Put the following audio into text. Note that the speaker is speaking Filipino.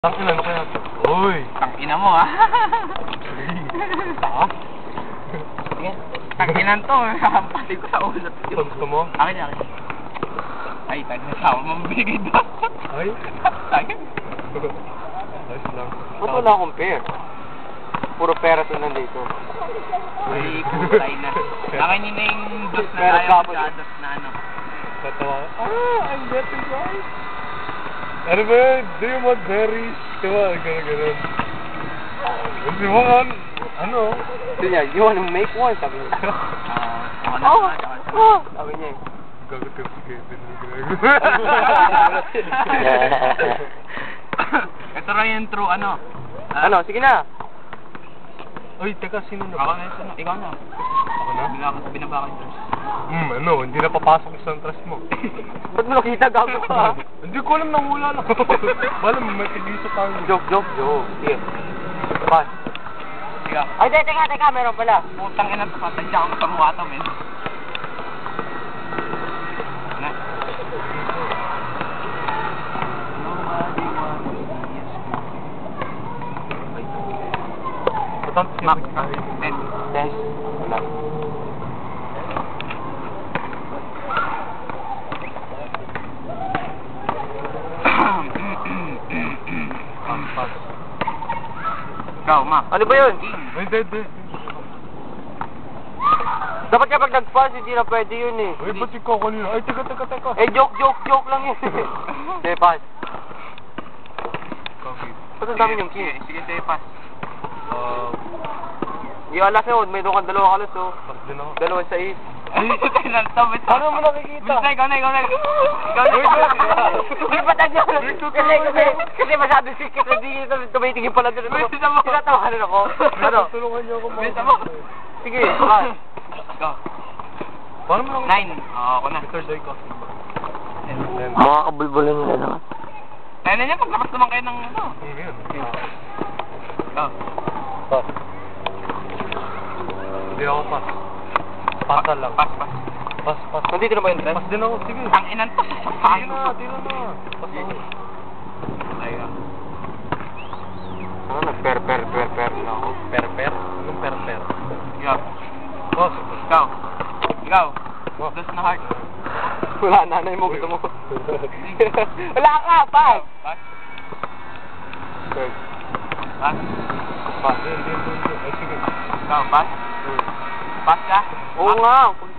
Tangina, ano kaya ito? Uy! Tangina mo, ha? Taas? Sige. Tanginan to, hampasin ko sa ulo. Gusto mo? Akin, akin. Ay, tayo na sa ako, mabigay doon. Ay? Tayo? Ayos lang. Ba't wala akong pair? Puro pera to nandito. Ay, putay na. Nakainin na yung dos na Pero tayo kapag- magkados na ano. Tatawa. I'm getting right. Ano ba yun? Do you want berries? Diba? Gano'n. Hindi mo nga, ano? Sabi niya, you wanna make one? Sabi niya. Ako na, Oh! ako na. Oh! Sabi niya. Gagatil si Kevin. Ito rin yung true ano. Ano? Sige na. Uy, teka, sino na Ako ba? na yung sunod. Ikaw na. Ako na? Bigla ka sa binabakay doon. Ano? Hindi na papasok isang trust mo. Ba't mo nakita gago ka? Hindi ko alam, nangula lang. Balam, may tigisa tayo. Joke. Sige. Pas. Ikaw. Ay, teka, meron pala. Putang ina to, patadya ako sa mukha to, men. Na. Nobody wants to see us. Ba't Mac, tayo? Test. Wala. Pass. Ikaw, Mac. Ano ba yun? Ay, hindi. Dapat kapag nag-pass, hindi na pwede yun eh. Uy, ba't ikaw kanina? Ay, teka. Eh, joke lang yun. Sige, pass. Coffee. Ba't ang dami niyong Sige, kiss? sige, sige, pass. Di alas yun, mayroon kang dalawa kalos oh. Pass din ako. Dalawa sa is. Ay, tinantaw, basta. Paano mo nakikita? Basta, ikaw na. Ikaw na. Hindi pa tayo. Kasi masyado sikit. Hindi tumitingin pala doon. Bisa mo. Tinatawanan ako. Ano? Tulungan niyo ako mga. Bisa mo. Sige, pass. Go. Paano mo lang? 9. Oo, ako na. Mr. Day Coffee. Mga kabulbulin nila naman. Kaya na niya, paglabas naman kayo ng ano. Yun. Go. Pass. Hindi ako pass. Pasa lang. Pass. Pass. Nandito na ba yung dress? Pass din ako, sige. Ang inan to. Sige na. Pass ako. Ayun. Ano, nag-per na ako. Per? Anong per? Go. Pass. Go. Ikaw. Wow. Dos na heart. Wala, nanay mo, gusto mo. Wala ka, pass! Pass. Third. Pass. Pass. Hindi. Ay, sige. Go. Pass. Pass ka. Oo nga, pag